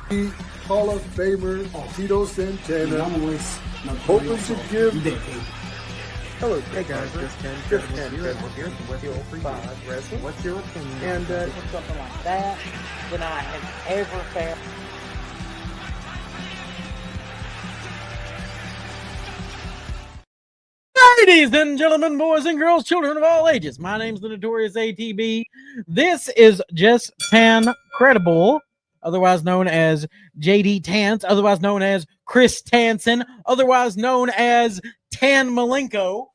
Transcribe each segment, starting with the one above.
Hall of Famer Tito Santana, hoping to give. Hello, hey guys, just Ken Incredible here with Steel 5 Wrestling. What's your opinion? And something like that than I have ever found. Ladies and gentlemen, boys and girls, children of all ages, my name's the Notorious ATB. This is Just Tan Credible, otherwise known as JD Tance, otherwise known as Chris Tanson, otherwise known as Tan Malenko.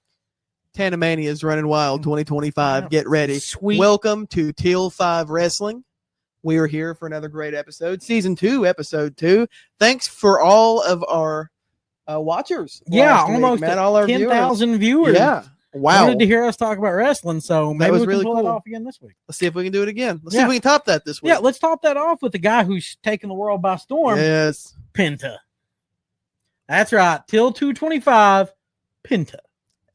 Tanamania is running wild 2025. Get ready. Sweet. Welcome to Teal 5 Wrestling. We are here for another great episode. Season 2, Episode 2. Thanks for all of our watchers. Yeah, last week, almost man. All our 10,000 viewers. Yeah. Wow. Wanted to hear us talk about wrestling, so maybe was we can really pull it cool. off again this week. Let's see if we can do it again. Let's see Yeah. if we can top that this week. Yeah, let's top that off with the guy who's taking the world by storm, Yes. Penta. That's right, till 225, Penta.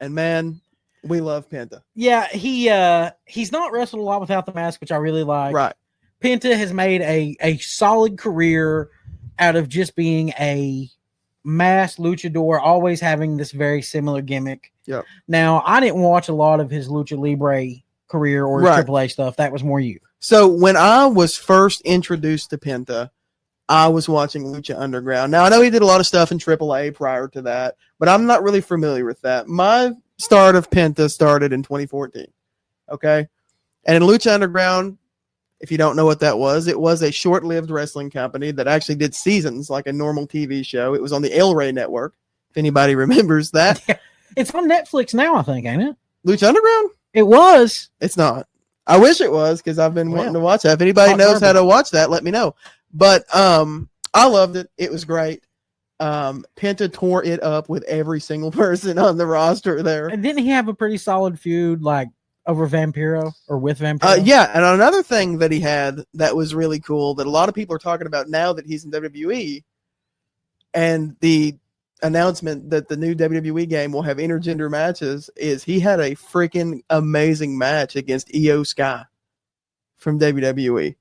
And man, we love Penta. Yeah, he's not wrestled a lot without the mask, which I really like. Right. Penta has made a solid career out of just being a masked luchador, always having this very similar gimmick. Yep. Now, I didn't watch a lot of his Lucha Libre career or his Right. AAA stuff. That was more you. So when I was first introduced to Penta, I was watching Lucha Underground. Now, I know he did a lot of stuff in AAA prior to that, but I'm not really familiar with that. My start of Penta started in 2014. Okay? And in Lucha Underground, if you don't know what that was, it was a short-lived wrestling company that actually did seasons like a normal TV show. It was on the El Rey network, if anybody remembers that. It's on Netflix now, I think, ain't it? Lucha Underground? It was. It's not. I wish it was because I've been wanting to watch that. If anybody Hot knows how garbage. to watch that, let me know. But I loved it. It was great. Penta tore it up with every single person on the roster there. And didn't he have a pretty solid feud, like, over Vampiro or with Vampiro? Yeah, and another thing that he had that was really cool that a lot of people are talking about now that he's in WWE, and the announcement that the new WWE game will have intergender matches, is he had a freaking amazing match against Io Sky from WWE.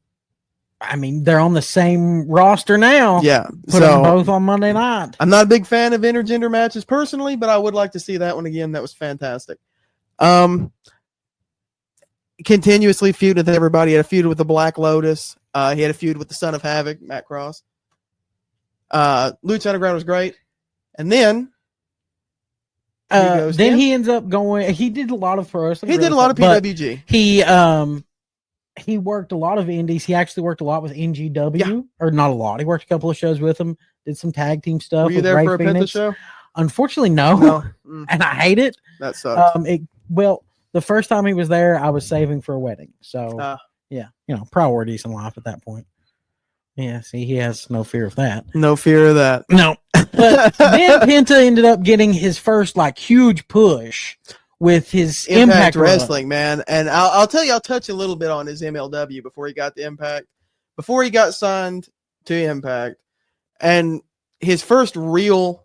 I mean, they're on the same roster now. Yeah, Put them both on Monday night. I'm not a big fan of intergender matches personally, but I would like to see that one again. That was fantastic. Continuously feuded with everybody. He had a feud with the Black Lotus. He had a feud with the Son of Havoc, Matt Cross. Lucha Underground was great. And then He ends up going. He did a lot of pro wrestling. he did a lot of but PWG. He worked a lot of indies. He actually worked a lot with NGW, Yeah. or not a lot. He worked a couple of shows with them. Did some tag team stuff. Were you with there Ray for a Penta Phoenix. show? Unfortunately, no. No. And I hate it. That sucks. The first time he was there, I was saving for a wedding. So yeah, priorities in life at that point. Yeah, see, he has no fear of that. No fear of that. No. But then Penta ended up getting his first huge push with his Impact Wrestling, man. And I'll tell you, I'll touch a little bit on his MLW before he got to Impact. Before he got signed to Impact. And his first real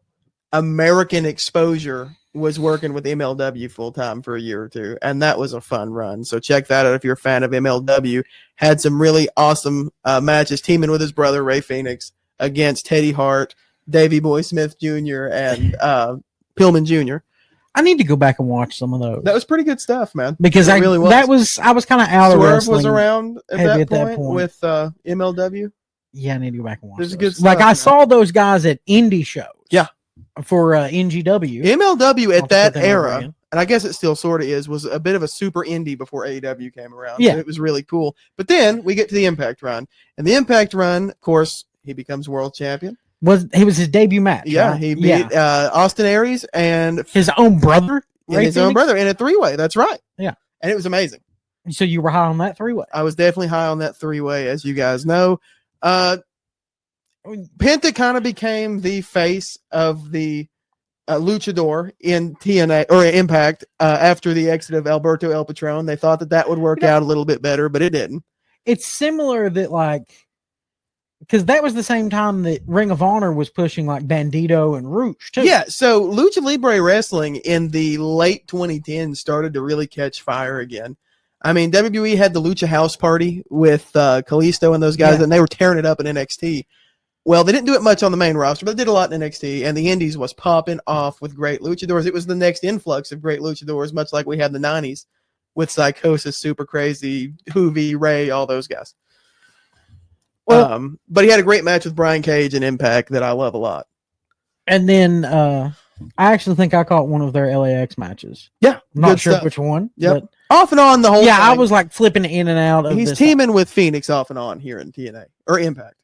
American exposure was working with MLW full-time for a year or two. And that was a fun run. So check that out if you're a fan of MLW. Had some really awesome matches, teaming with his brother, Ray Phoenix, against Teddy Hart, Davey Boy Smith Jr., and Pillman Jr. I need to go back and watch some of those. That was pretty good stuff, man. Because It really was. I was kind of out of Swerve wrestling. was around at heavy that point with MLW. Yeah, I need to go back and watch There's those. good stuff, I man. saw those guys at indie shows. Yeah. For NGW. MLW I'll at that put them over era, again. and I guess it still sort of is, was a bit of a super indie before AEW came around. Yeah. So it was really cool. But then we get to the Impact run. And the Impact run, of course, he becomes world champion. Was his debut match? Yeah, right? he beat Austin Aries and his own brother. his own brother in a three-way. That's right. Yeah. And it was amazing. So you were high on that three-way. I was definitely high on that three-way, as you guys know. Penta kind of became the face of the luchador in TNA or Impact after the exit of Alberto El Patron. They thought that would work out a little bit better, but it didn't. It's similar that because that was the same time that Ring of Honor was pushing Bandito and Roosh too. Yeah, so Lucha Libre Wrestling in the late 2010s started to really catch fire again. I mean, WWE had the Lucha House Party with Kalisto and those guys, and they were tearing it up in NXT. Well, they didn't do it much on the main roster, but they did a lot in NXT, and the Indies was popping off with great luchadors. It was the next influx of great luchadors, much like we had in the 90s with Psychosis, Super Crazy, Hoovy, Ray, all those guys. Well, but he had a great match with Brian Cage and Impact that I love a lot. And then I actually think I caught one of their LAX matches. Yeah, I'm not good sure stuff. which one. Yep. But Off and on the whole yeah, I thing. was like flipping in and out of He's this. teaming with Phoenix off and on here in TNA or Impact.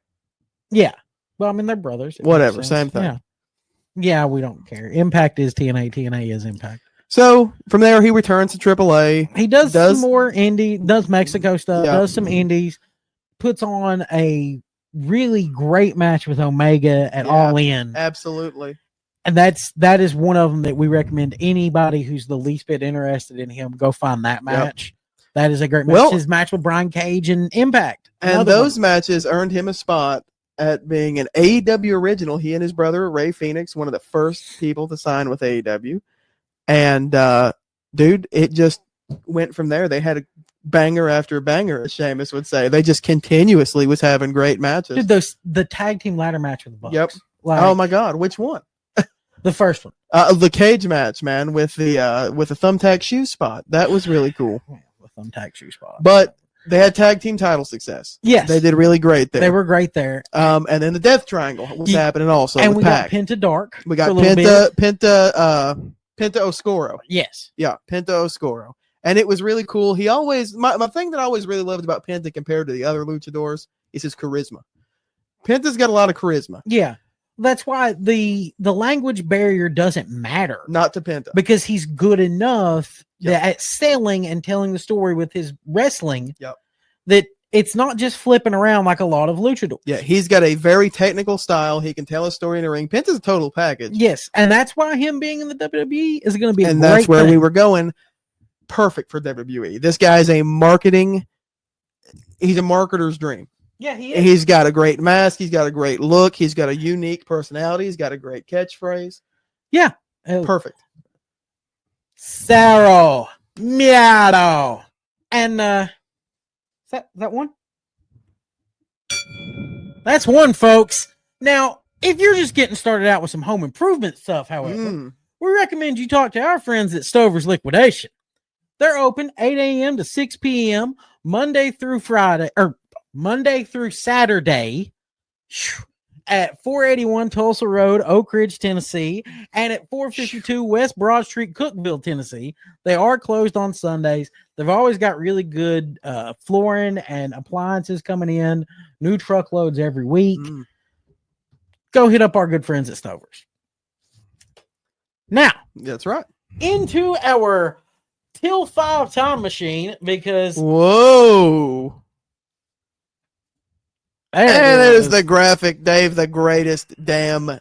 Yeah. Well, I mean, they're brothers. It Whatever, makes sense. same thing. Yeah. Yeah, we don't care. Impact is TNA. TNA is Impact. So from there, he returns to AAA. He does some more indie, does Mexico stuff, Yeah. does some indies, puts on a really great match with Omega at Yeah. All In. Absolutely. And that is one of them that we recommend anybody who's the least bit interested in him go find that match. That is a great match. Well- His match with Brian Cage and Impact. And Another those one. matches earned him a spot at being an AEW original. He and his brother, Ray Phoenix, one of the first people to sign with AEW. And, dude, it just went from there. They had a banger after banger, as Sheamus would say. They just continuously was having great matches. Dude, the tag team ladder match with the Bucks. Yep. Like, Oh, my God. Which one? the first one. The cage match, man, with the thumbtack shoe spot. That was really cool. Yeah, with thumbtack shoe spot. But they had tag team title success. Yes. They did really great there. They were great there. And then the Death Triangle was Yeah. happening also. And with we Pac. got Penta Dark. We got for a little bit. Penta Oscuro. Yes. Yeah, Penta Oscuro. And it was really cool. He always, my thing that I always really loved about Penta compared to the other luchadors is his charisma. Penta's got a lot of charisma. Yeah. That's why the language barrier doesn't matter. Not to Penta. Because he's good enough Yep. at selling and telling the story with his wrestling Yep. that it's not just flipping around like a lot of luchadors. Yeah, he's got a very technical style. He can tell a story in the ring. Penta's a total package. Yes, and that's why him being in the WWE is going to be And a great that's where thing. we were going. Perfect for WWE. This guy's he's a marketer's dream. Yeah, he is. He's got a great mask. He's got a great look. He's got a unique personality. He's got a great catchphrase. Yeah. Perfect. Cerro Miedo. And is that one? That's one, folks. Now, if you're just getting started out with some home improvement stuff, however, we recommend you talk to our friends at Stover's Liquidation. They're open 8 a.m. to 6 p.m. Monday through Saturday at 481 Tulsa Road, Oak Ridge, Tennessee, and at 452 West Broad Street, Cookeville, Tennessee. They are closed on Sundays. They've always got really good flooring and appliances coming in, new truckloads every week. Go hit up our good friends at Stover's. Now, That's right. into our Till 5 time machine, because Whoa. there And it there's the graphic, Dave, the greatest damn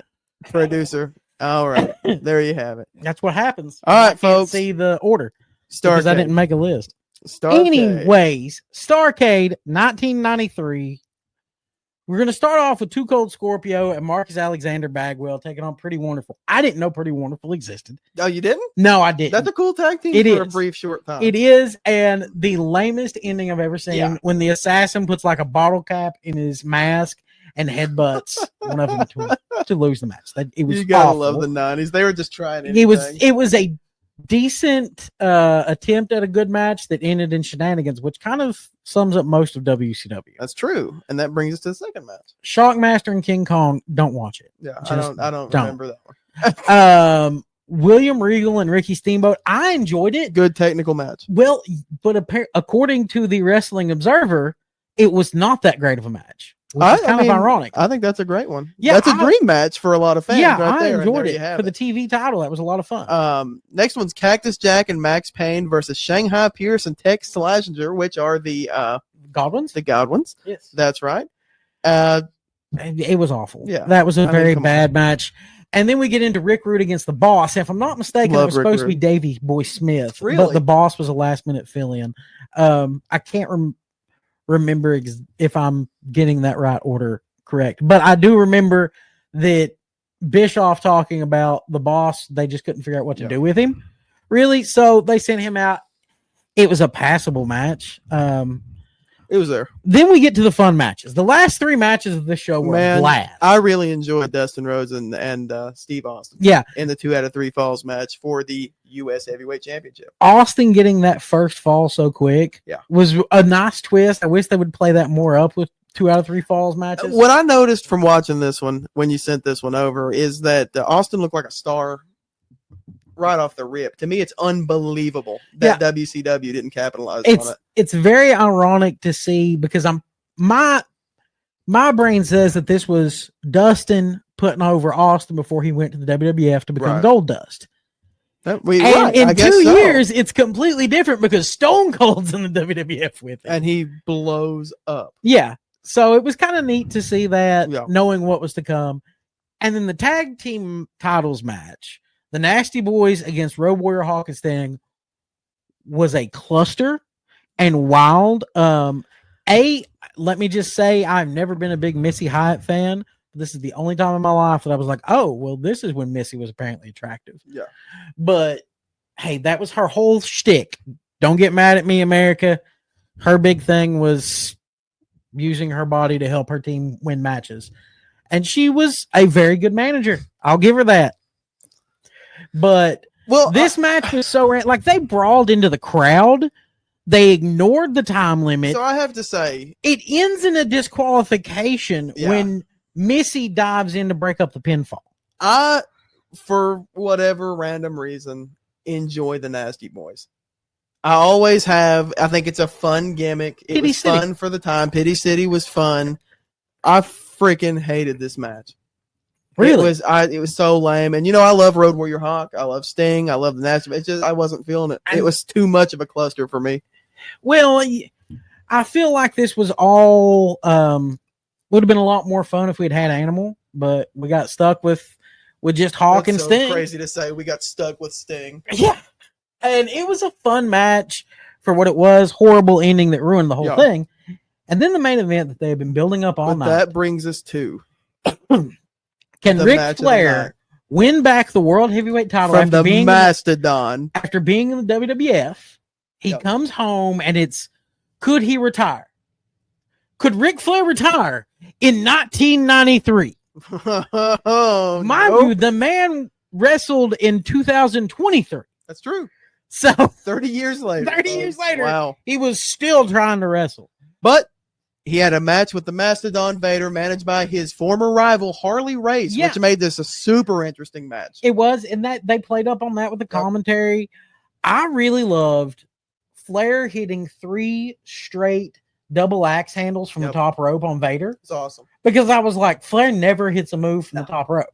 producer. All right. There you have it. that's what happens. All I right, can't folks. see the order Starcade. because I didn't make a list. Starcade. Anyways, Starcade 1993. We're going to start off with Too Cold Scorpio and Marcus Alexander Bagwell taking on Pretty Wonderful. I didn't know Pretty Wonderful existed. Oh, you didn't? No, I didn't. That's a cool tag team It for a is. brief, short time. It is, and the lamest ending I've ever seen Yeah. when the assassin puts like a bottle cap in his mask and headbutts one of them to lose the match. It was You gotta awful. love the 90s. They were just trying anything. It was a decent attempt at a good match that ended in shenanigans, which kind of sums up most of WCW. That's true. And that brings us to the second match. Shockmaster and King Kong, don't watch it. Yeah, Just I don't don't. remember that one. William Regal and Ricky Steamboat, I enjoyed it. Good technical match. Well, but according to the Wrestling Observer, it was not that great of a match, which is kind of ironic. I think that's a great one. Yeah, that's a dream match for a lot of fans. Yeah, right I there, and enjoyed there you it have for the TV title. That was a lot of fun. Next one's Cactus Jack and Max Payne versus Shanghai Pierce and Tex Slazenger, which are the Godwins? Godwins. Yes. That's right. It was awful. Yeah. That was a I mean, very come on. bad match. And then we get into Rick Rude against the Boss. If I'm not mistaken, Love it was Rick supposed to be Rude. Davey Boy Smith, but Really? the Boss was a last minute fill in. I can't remember if I'm getting that right order correct, but I do remember that Bischoff talking about the Boss. They just couldn't figure out what to Yeah. do with him, really. So they sent him out. It was a passable match. It was there. Then we get to the fun matches. The last 3 matches of this show were Man, blast. I really enjoyed Dustin Rhodes and Steve Austin. Yeah, In the 2 out of 3 falls match for the U.S. Heavyweight Championship. Austin getting that first fall so quick was a nice twist. I wish they would play that more up with 2 out of 3 falls matches. What I noticed from watching this one, when you sent this one over, is that Austin looked like a star right off the rip. To me, it's unbelievable that WCW didn't capitalize on it. It's very ironic to see because my brain says that this was Dustin putting over Austin before he went to the WWF to become Goldust. In 2 years, it's completely different because Stone Cold's in the WWF with him. And he blows up. Yeah. So it was kind of neat to see that, knowing what was to come. And then the tag team titles match, the Nasty Boys against Road Warrior Hawk and Sting, was a cluster and wild. Let me just say, I've never been a big Missy Hyatt fan. This is the only time in my life that I was like, oh, well, this is when Missy was apparently attractive. Yeah. But hey, that was her whole shtick. Don't get mad at me, America. Her big thing was using her body to help her team win matches. And she was a very good manager. I'll give her that. But this match was so like they brawled into the crowd. They ignored the time limit. So I have to say, it ends in a disqualification when Missy dives in to break up the pinfall. I, for whatever random reason, enjoy the Nasty Boys. I always have. I think it's a fun gimmick. It was fun for the time. Pity City was fun. I freaking hated this match. Really? It was so lame. And I love Road Warrior Hawk. I love Sting. I love the Nasty. It's just I wasn't feeling it. It was too much of a cluster for me. Well, I feel like this was all would have been a lot more fun if we'd had Animal, but we got stuck with just Hawk and Sting. Crazy to say we got stuck with Sting. Yeah. And it was a fun match for what it was. Horrible ending that ruined the whole thing. And then the main event that they have been building up all night. That brings us to can Ric Flair win back the World Heavyweight title from the Mastodon after being in the WWF? He comes home and it's, could he retire? Could Ric Flair retire in 1993? Mind you, the man wrestled in 2023. That's true. So 30 years later. 30 years later, wow. He was still trying to wrestle. But he had a match with the Mastodon Vader managed by his former rival Harley Race, which made this a super interesting match. It was, and that they played up on that with the commentary. I really loved Flair hitting 3 straight double axe handles from the top rope on Vader. It's awesome. Because I was like, Flair never hits a move from the top rope.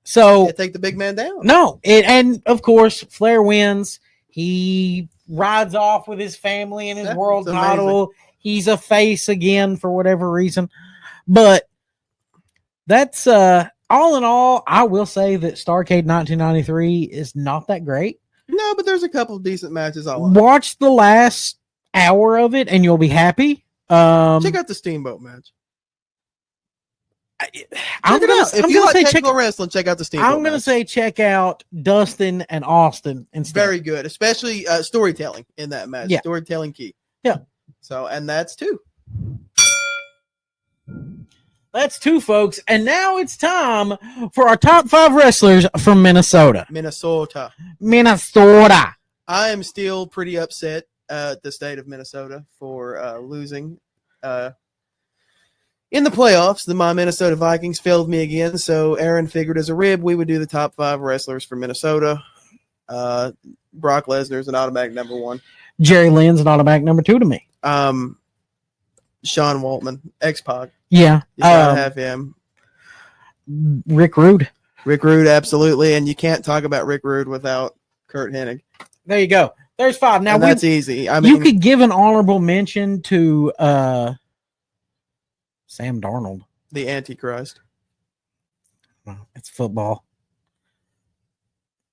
So can't take the big man down. No. And of course, Flair wins. He rides off with his family and his world title. He's a face again for whatever reason. But that's all in all, I will say that Starrcade 1993 is not that great. No, but there's a couple of decent matches I like. Watch the last hour of it and you'll be happy. Check out the Steamboat match. I'm gonna say technical wrestling. Check out the Steamboat. I'm gonna say check out Dustin and Austin instead. Very good, especially storytelling in that match. Yeah. Storytelling key. Yeah. So, and that's 2. That's 2, folks. And now it's time for our top 5 wrestlers from Minnesota. Minnesota. I am still pretty upset at the state of Minnesota for losing in the playoffs. My Minnesota Vikings failed me again. So Aaron figured as a rib, we would do the top 5 wrestlers from Minnesota. Brock Lesnar's an automatic number 1. Jerry Lynn's an automatic number 2 to me. Sean Waltman, X-Pac. Yeah. You gotta have him. Rick Rude, absolutely. And you can't talk about Rick Rude without Kurt Hennig. There you go. There's 5. Now that's easy. I mean, you could give an honorable mention to Sam Darnold, the Antichrist. It's football.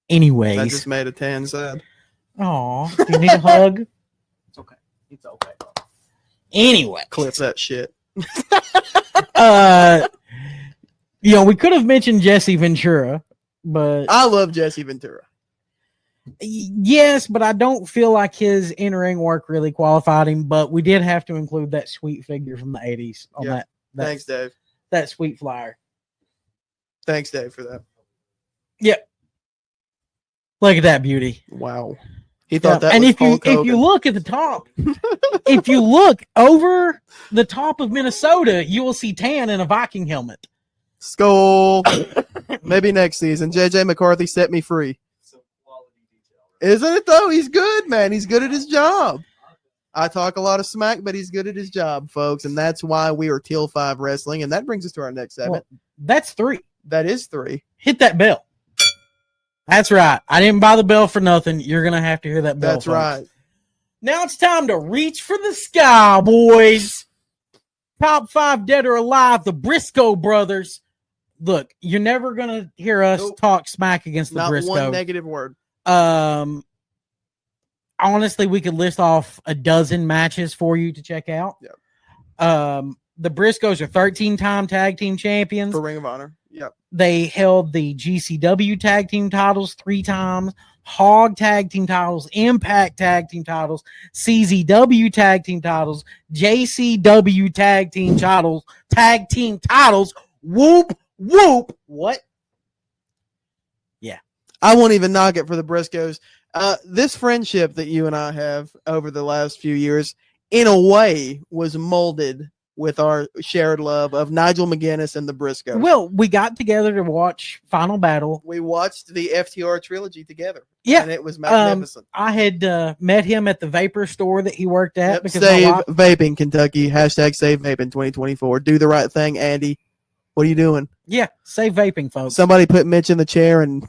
Anyways, I just made a tan sad. Oh, do you need a hug? It's okay. It's okay. Anyway, clip that shit. We could have mentioned Jesse Ventura, but I love Jesse Ventura. Yes, but I don't feel like his in-ring work really qualified him. But we did have to include that sweet figure from the 80s on Yeah. that Thanks, Dave. that sweet flyer. Thanks, Dave, for that. Look at that beauty. Wow. He thought that and was if you Hulk if you Hogan. look at the top, if you look over the top of Minnesota, you will see Tan in a Viking helmet. Skull. Maybe next season. JJ McCarthy set me free. Isn't it though? He's good, man. He's good at his job. I talk a lot of smack, but he's good at his job, folks. And that's why we are Teal 5 Wrestling. And that brings us to our next segment. Well, that's 3. That is 3. Hit that bell. That's right. I didn't buy the bell for nothing. You're going to have to hear that bell. That's folks. right. Now it's time to reach for the sky, boys. Top 5 dead or alive, the Briscoe brothers. Look, you're never going to hear us talk smack against the Not Briscoe. one negative word. Honestly, we could list off a dozen matches for you to check out. Yep. The Briscoes are 13-time tag team champions. For Ring of Honor. Yep. They held the GCW tag team titles 3 times, Hog tag team titles, Impact tag team titles, CZW tag team titles, JCW tag team titles. Whoop, whoop. What? I won't even knock it for the Briscoes. This friendship that you and I have over the last few years, in a way, was molded with our shared love of Nigel McGuinness and the Briscoes. Well, we got together to watch Final Battle. We watched the FTR trilogy together. Yeah. And it was magnificent. I had met him at the vapor store that he worked at. Yep. Because Save vaping, Kentucky. Hashtag save vaping 2024. Do the right thing, Andy. What are you doing? Yeah, save vaping, folks. Somebody put Mitch in the chair and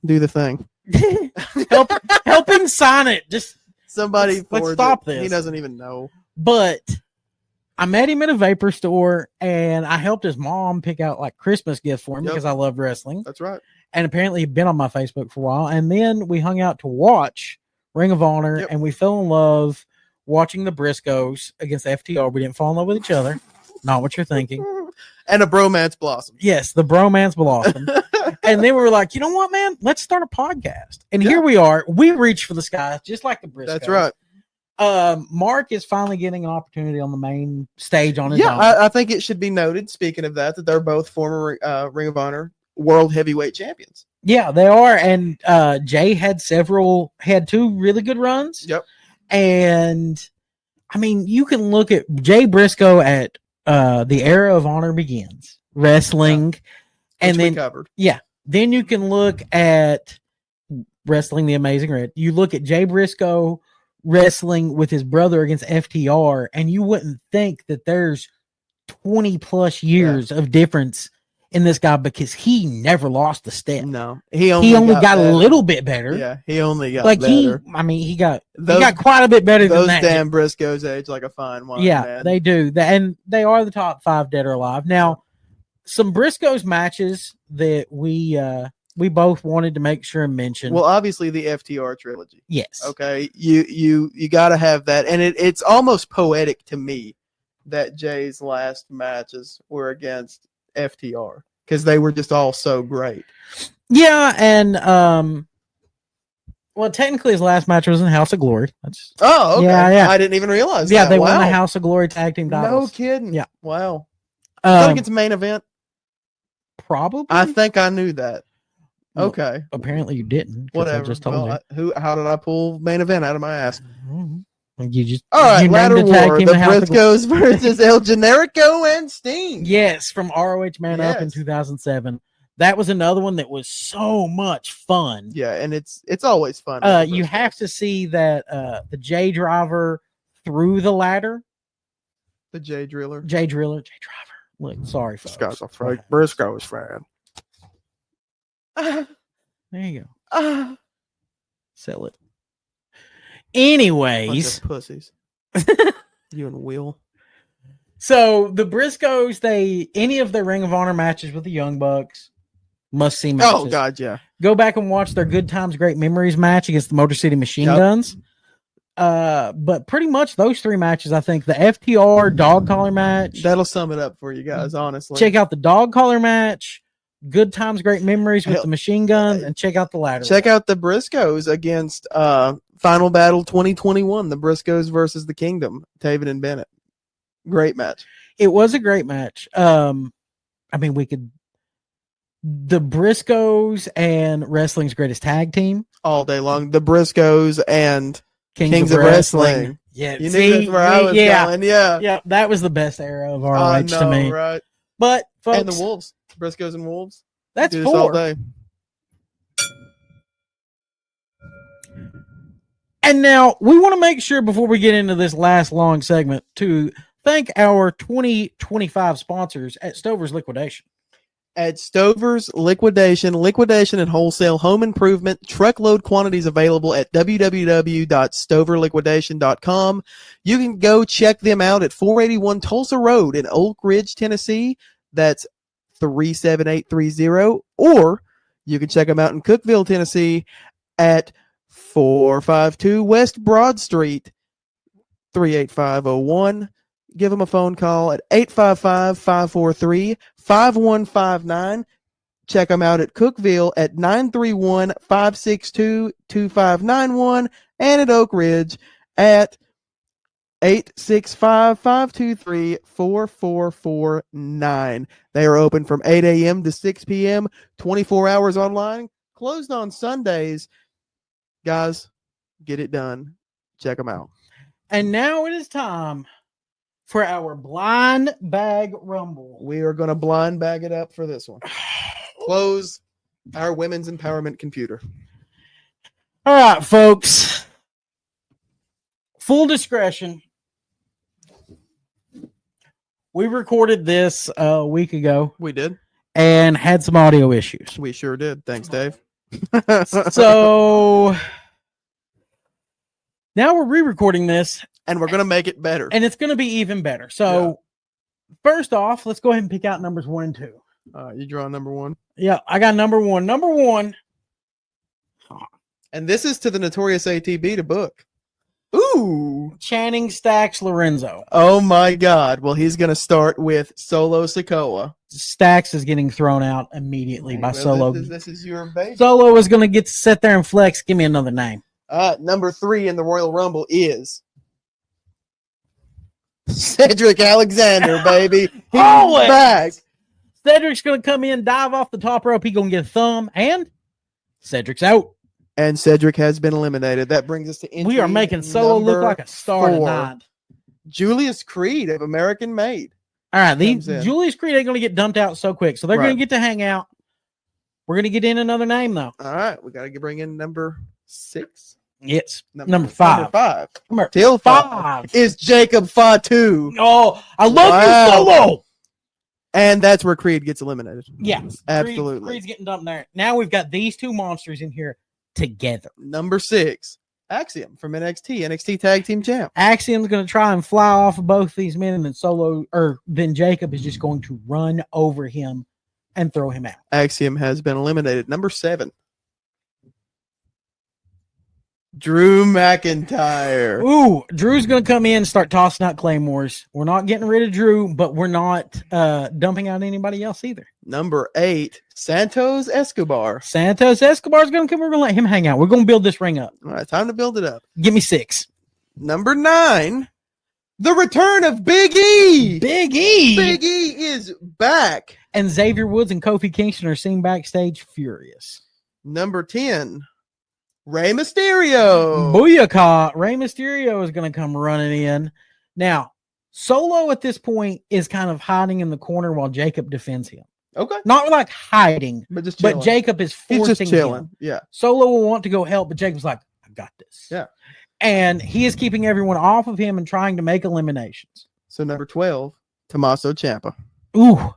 do the thing. help him sign it. Just Somebody let's forwards stop it. this. He doesn't even know. But I met him at a vapor store, and I helped his mom pick out like Christmas gifts for him Yep. because I love wrestling. That's right. And apparently he'd been on my Facebook for a while. And then we hung out to watch Ring of Honor, Yep. and we fell in love watching the Briscoes against FTR. We didn't fall in love with each other. Not what you're thinking. And a bromance blossom. Yes, the bromance blossom. And then we were like, you know what, man? Let's start a podcast. And Yeah. here we are. We reach for the sky, just like the Briscoes. That's right. Mark is finally getting an opportunity on the main stage on his Yeah, own. I think it should be noted, speaking of that they're both former Ring of Honor World Heavyweight Champions. Yeah, they are. And Jay had 2 really good runs. Yep. And I mean, you can look at Jay Briscoe at the era of Honor Begins wrestling, and Which we then covered. then you can look at Wrestling the Amazing Red. You look at Jay Briscoe wrestling with his brother against FTR, and you wouldn't think that there's 20 plus years of difference in this guy because he never lost a step. No, he only got a better. little bit better. Yeah, he only got Like better. he got Those- quite a bit better than Those that. damn Briscoes age like a fine wine. Yeah, man. they do. And they are the top 5 dead or alive. Now, some Briscoes matches that we both wanted to make sure and mention. Well, obviously the FTR trilogy. yes. Okay, you got to have that, and it's almost poetic to me that Jay's last matches were against FTR because they were just all so great. Yeah, and well, technically his last match was in House of Glory. That's Oh, okay. Yeah. I didn't even realize. yeah, that. they Wow. won the House of Glory tag team No titles. kidding. Yeah. Wow. I think it's main event. Probably. I think I knew that. Well, Okay. Apparently you didn't. 'Cause Whatever. I just told Well, how did I pull main event out of my ass? you. You just All right, you named ladder the tag war: team the in House of Glory. Briscoes versus El Generico and Sting. Yes, from ROH Man Up in Yes. 2007. That was another one that was so much fun. Yeah, and it's always fun. with the You Briscoes. have to see that the J Driver through the ladder. the J Driller. J Driver. Look, sorry, folks. This guy's a Frank Briscoe's fan. There you go. Bunch Sell it. Anyways, of pussies. You and Will. so the Briscoes, any of their Ring of Honor matches with the Young Bucks, must see matches. Oh God, yeah. Go back and watch their Good Times, Great Memories match against the Motor City Machine Yep. Guns. But pretty much those 3 matches, I think the FTR dog collar match. That'll sum it up for you guys. Honestly, Check out the dog collar match. good times, great memories with Hell, the machine gun, and check out the ladder. Check out the Briscoes against Final Battle 2021. The Briscoes versus the Kingdom. Taven and Bennett. Great match. It was a great match. I mean, the Briscoes and Wrestling's Greatest Tag Team. All day long. The Briscoes and Kings of Wrestling. Yeah, You knew that's where I was going. Yeah. Yeah, that was the best era of ROH I to know, me. right? But folks, And the Wolves. Briscoes and Wolves. that's Do this all 4. day. And now we want to make sure before we get into this last long segment to thank our 2025 sponsors at Stover's Liquidation. At Stover's Liquidation and wholesale home improvement, truckload quantities available at www.stoverliquidation.com. You can go check them out at 481 Tulsa Road in Oak Ridge, Tennessee. That's 37830. Or you can check them out in Cookeville, Tennessee at 452 West Broad Street, 38501. Give them a phone call at 855-543-5159. Check them out at Cookeville at 931-562-2591 and at Oak Ridge at 865-523-4449. They are open from 8 a.m. to 6 p.m., 24 hours online, closed on Sundays. Guys, get it done. Check them out. And now it is time for our blind bag rumble. We are going to blind bag it up for this one. Close our women's empowerment computer. All right, folks. Full discretion. We recorded this a week ago We did. and had some audio issues. We sure did. Thanks, Dave. So now we're re-recording this, and we're going to make it better. and it's going to be even better. So first off, let's go ahead and pick out numbers 1 and 2. You draw number 1. Yeah, I got number 1. Number 1. And this is to the Notorious ATB to book. Ooh. Channing Stacks Lorenzo. Oh, my God. Well, he's going to start with Solo Sikoa. Stacks is getting thrown out immediately by Well, Solo. This is your baby. Solo is going to get to sit there and flex. Give me another name. Number 3 in the Royal Rumble is Cedric Alexander, baby. He's Always. back. Cedric's going to come in, dive off the top rope. He's going to get a thumb, and Cedric's out. And Cedric has been eliminated. That brings us to We are entry making Solo look number like a star 4. tonight. Julius Creed of American Made. All right, Comes in. Julius Creed ain't going to get dumped out so quick, so they're Right. going to get to hang out. We're going to get in another name, though. All right, we got to bring in number 6. It's number 5. Number 5. Number Till 5 5. is Jacob Fatu. Oh, I love Wow. you, Solo. And that's where Creed gets eliminated. Yeah, Absolutely. Creed's getting dumped there. Now we've got these two monsters in here together. Number 6, Axiom from NXT Tag Team Champ. Axiom's going to try and fly off of both these men, and then Jacob is just going to run over him and throw him out. Axiom has been eliminated. Number 7, Drew McIntyre. Ooh, Drew's going to come in and start tossing out claymores. We're not getting rid of Drew, but we're not dumping out anybody else either. Number 8, Santos Escobar. Santos Escobar's going to come. We're going to let him hang out. We're going to build this ring up. All right, time to build it up. Give me 6. Number 9, the return of Big E. Big E. Big E is back. And Xavier Woods and Kofi Kingston are seen backstage furious. Number 10, Rey Mysterio. Booyaka. Rey Mysterio is going to come running in. Now, Solo at this point is kind of hiding in the corner while Jacob defends him. Okay, Not like hiding, but just chilling. but Jacob is He's forcing just chilling. him. Yeah. Solo will want to go help, but Jacob's like, I got this. Yeah. And he is keeping everyone off of him and trying to make eliminations. So number 12, Tommaso Ciampa. Ooh.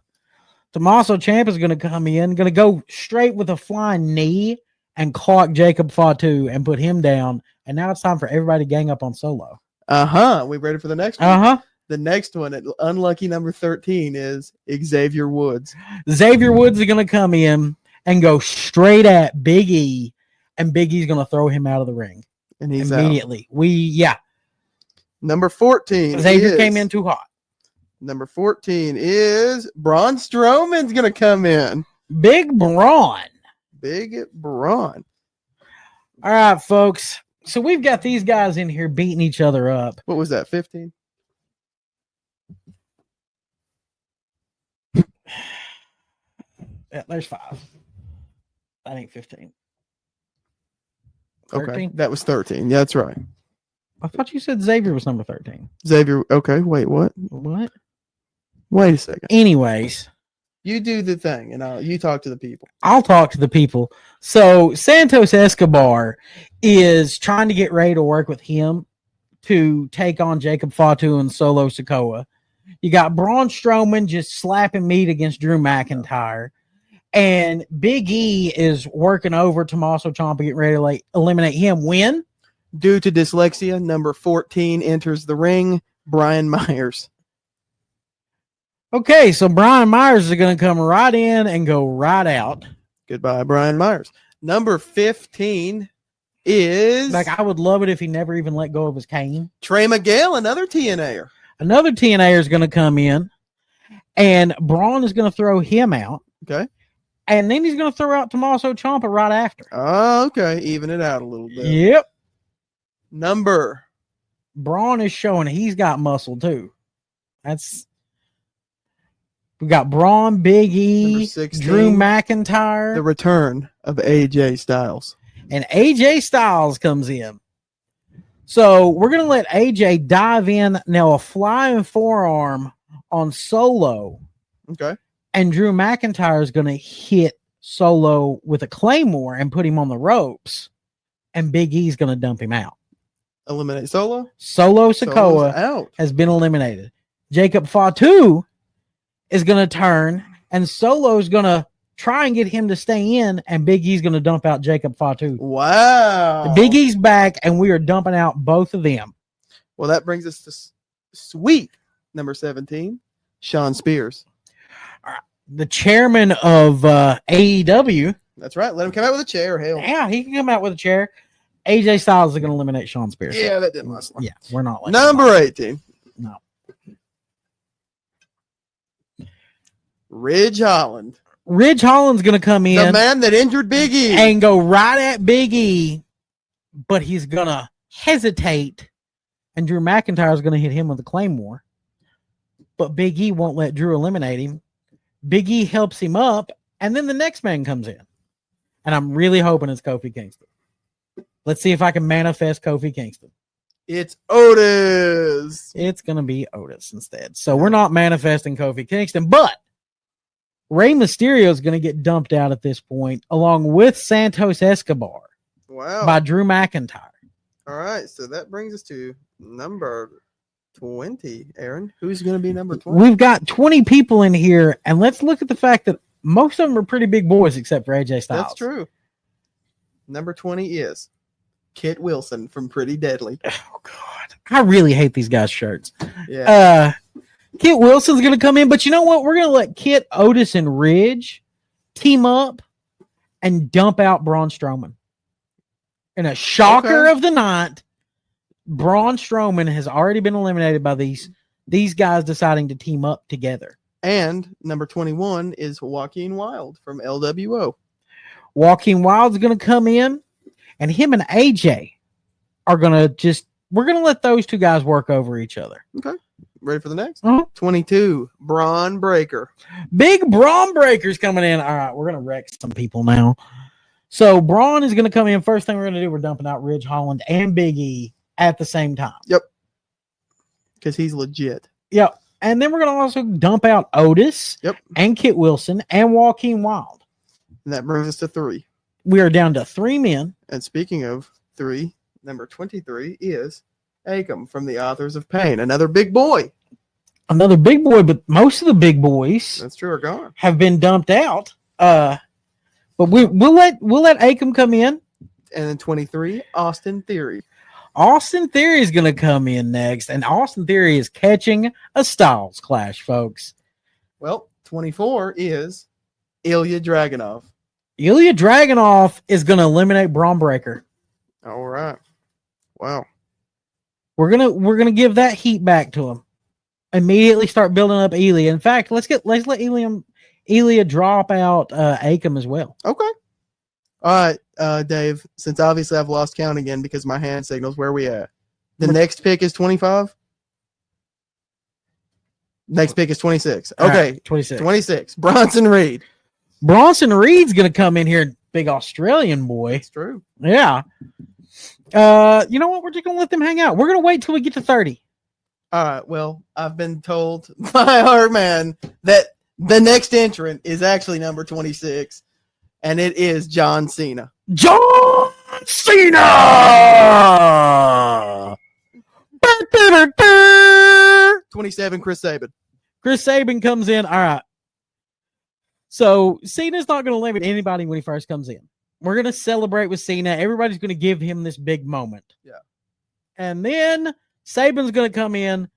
Tommaso Ciampa is going to come in, going to go straight with a flying knee and clock Jacob Fatu and put him down. And now it's time for everybody to gang up on Solo. We ready for the next one? Uh-huh. The next one at unlucky number 13 is Xavier Woods. Xavier Woods is going to come in and go straight at Big E, and Big E's going to throw him out of the ring And he's out. immediately. Number 14. Xavier is- came in too hot. Number 14 is Braun Strowman's going to come in. Big Braun. Big Braun. All right, folks. So we've got these guys in here beating each other up. What was that? 15? Yeah, there's 5. That ain't 15. Okay, 13? that was 13. Yeah, that's right. I thought you said Xavier was number 13. Xavier. Okay, wait, what? What? Wait a second. Anyways, You do the thing, and you talk to the people. I'll talk to the people. So Santos Escobar is trying to get ready to work with him to take on Jacob Fatu and Solo Sikoa. You got Braun Strowman just slapping meat against Drew McIntyre. And Big E is working over Tommaso Ciampa, getting ready to eliminate him. When? Due to dyslexia, number 14 enters the ring, Brian Myers. Okay, so Brian Myers is going to come right in and go right out. Goodbye, Brian Myers. Number 15 is Like, I would love it if he never even let go of his cane. Trey Miguel, another TNAer. Another TNA is going to come in, and Braun is going to throw him out. Okay. And then he's going to throw out Tommaso Ciampa right after. Oh, okay. Even it out a little bit. Yep. Number. Braun is showing he's got muscle too. We got Braun, Big E, Number 16. Drew McIntyre, The return of AJ Styles. and AJ Styles comes in. So we're going to let AJ dive in. Now, a flying forearm on Solo, Okay. and Drew McIntyre is going to hit Solo with a Claymore and put him on the ropes, and Big E's going to dump him out. Eliminate Solo. Solo Solo's Sikoa out. has been eliminated. Jacob Fatu is going to turn, and Solo is going to try and get him to stay in, and Big E's going to dump out Jacob Fatu. Wow. Big E's back, and we are dumping out both of them. Well, that brings us to sweet number 17, Sean Spears. The chairman of AEW, That's right. Let him come out with a chair. Hell. yeah, he can come out with a chair. AJ Styles is going to eliminate Sean Spears. Yeah, that didn't last long. Yeah, we're not like Number 18. No. Ridge Holland. Ridge Holland's going to come The in man that injured Big E. and go right at Big E, but he's going to hesitate, and Drew McIntyre is going to hit him with a Claymore. But Big E won't let Drew eliminate him. Big E helps him up, and then the next man comes in. And I'm really hoping it's Kofi Kingston. Let's see if I can manifest Kofi Kingston. It's Otis. It's going to be Otis instead. So we're not manifesting Kofi Kingston, but Rey Mysterio is going to get dumped out at this point, along with Santos Escobar Wow. by Drew McIntyre. All right. So that brings us to number 20, Aaron. Who's going to be number 20? We've got 20 people in here, and let's look at the fact that most of them are pretty big boys except for AJ Styles. That's true. Number 20 is Kit Wilson from Pretty Deadly. Oh, God. I really hate these guys' shirts. Yeah. Kit Wilson's going to come in, but you know what? We're going to let Kit, Otis, and Ridge team up and dump out Braun Strowman. And a shocker Okay. of the night, Braun Strowman has already been eliminated by these guys deciding to team up together. And number 21 is Joaquin Wild from LWO. Joaquin Wild's going to come in, and him and AJ are going to we're going to let those two guys work over each other. Okay. Ready for the next? Uh-huh. 22, Braun Breaker. Big Braun Breaker's coming in. All right, we're going to wreck some people now. So Braun is going to come in. First thing we're going to do, we're dumping out Ridge Holland and Big E at the same time. Because he's legit. Yep. And then we're going to also dump out Otis and Kit Wilson and Joaquin Wild. And that brings us to 3. We are down to 3 men. And speaking of 3, number 23 is Akam from the Authors of Pain. Another big boy. Another big boy, but most of the big boys That's true, are gone. have been dumped out. But we'll let Akam come in. And then 23, Austin Theory. Austin Theory is going to come in next, and Austin Theory is catching a Styles clash, folks. Well, 24 is Ilya Dragunov. Ilya Dragunov is going to eliminate Braun Breaker. All right. Wow. We're gonna give that heat back to him. Immediately start building up Ilya. In fact, let's let Ilya drop out Akam as well. Okay. All right, Dave. Since obviously I've lost count again because my hand signals, where we at? The next pick is 25. Next pick is 26. All Okay, right, 26. 26. Bronson Reed. Bronson Reed's going to come in here, big Australian boy. It's true. Yeah. You know what? We're just going to let them hang out. We're going to wait till we get to 30. All right. Well, I've been told by our man that the next entrant is actually number 26, and it is John Cena. John Cena! 27, Chris Sabin. Chris Sabin comes in. All right. So Cena's not going to limit anybody when he first comes in. We're going to celebrate with Cena. Everybody's going to give him this big moment. Yeah. And then Sabin's going to come in,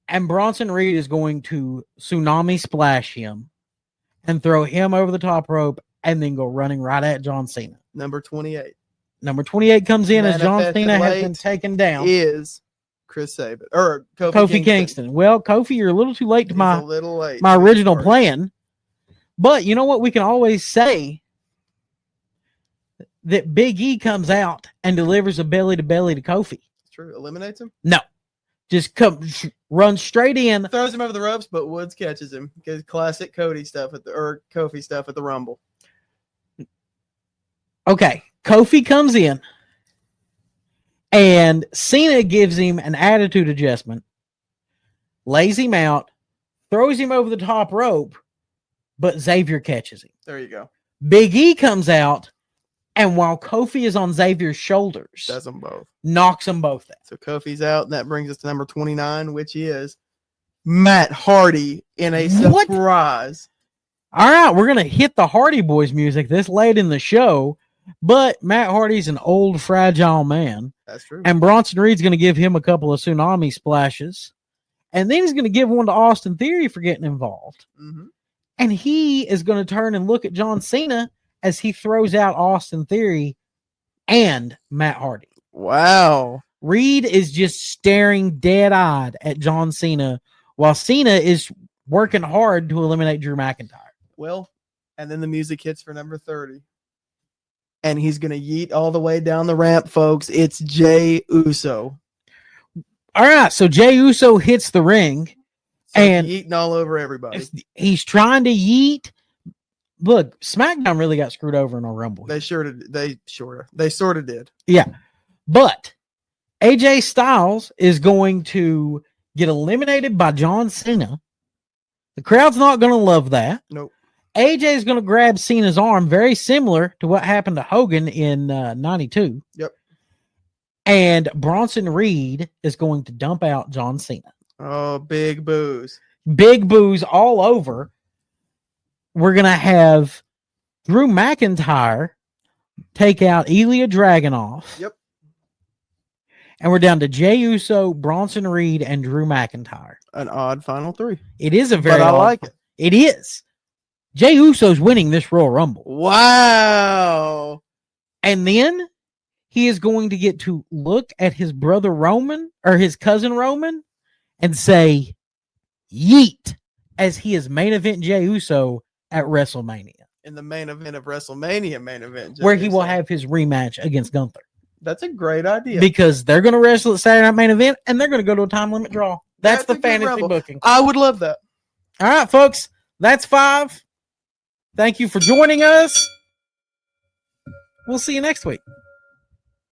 and Bronson Reed is going to tsunami splash him and throw him over the top rope and then go running right at John Cena. Number 28 Number 28 comes in as John Manifested Cena has late been taken down. is Chris Sabin. Or Kofi Kingston. Well, Kofi, you're a little too late to He's a little late. my to this original part. plan. But you know what? We can always say that Big E comes out and delivers a belly to belly to Kofi. It's true. Eliminates him. No, just runs straight in. Throws him over the ropes, but Woods catches him because classic Cody stuff or Kofi stuff at the Rumble. Okay, Kofi comes in, and Cena gives him an attitude adjustment, lays him out, throws him over the top rope, but Xavier catches him. There you go. Big E comes out, and while Kofi is on Xavier's shoulders, Does them both. knocks them both out. So Kofi's out, and that brings us to number 29, which is Matt Hardy in a What? surprise. All right, we're going to hit the Hardy Boys music this late in the show, but Matt Hardy's an old, fragile man, That's true. and Bronson Reed's going to give him a couple of tsunami splashes, and then he's going to give one to Austin Theory for getting involved. Mhm. And he is going to turn and look at John Cena as he throws out Austin Theory and Matt Hardy. Wow. Reed is just staring dead-eyed at John Cena while Cena is working hard to eliminate Drew McIntyre. Well, and then the music hits for number 30. And he's going to yeet all the way down the ramp, folks. It's Jey Uso. All right, so Jey Uso hits the ring. So And- yeeting all over everybody. He's trying to yeet. Look, SmackDown really got screwed over in our Rumble. They sort of did. Yeah. But AJ Styles is going to get eliminated by John Cena. The crowd's not going to love that. Nope. AJ is going to grab Cena's arm, very similar to what happened to Hogan in 92. Yep. And Bronson Reed is going to dump out John Cena. Oh, big boos. Big boos all over. We're going to have Drew McIntyre take out Ilya Dragunov. Yep. And we're down to Jey Uso, Bronson Reed, and Drew McIntyre. An odd final three. It is a very But I odd- like it. It is. Jey Uso's winning this Royal Rumble. Wow. And then he is going to get to look at his brother Roman or his cousin Roman and say, yeet, as he is main event Jey Uso at WrestleMania, In the main event of WrestleMania main event. where he will Jey Uso. have his rematch against Gunther. That's a great idea. Because they're going to wrestle at Saturday Night Main Event and they're going to go to a time limit draw. That's That's the a good fantasy Rumble. booking. I would love that. All right, folks, that's 5. Thank you for joining us. We'll see you next week.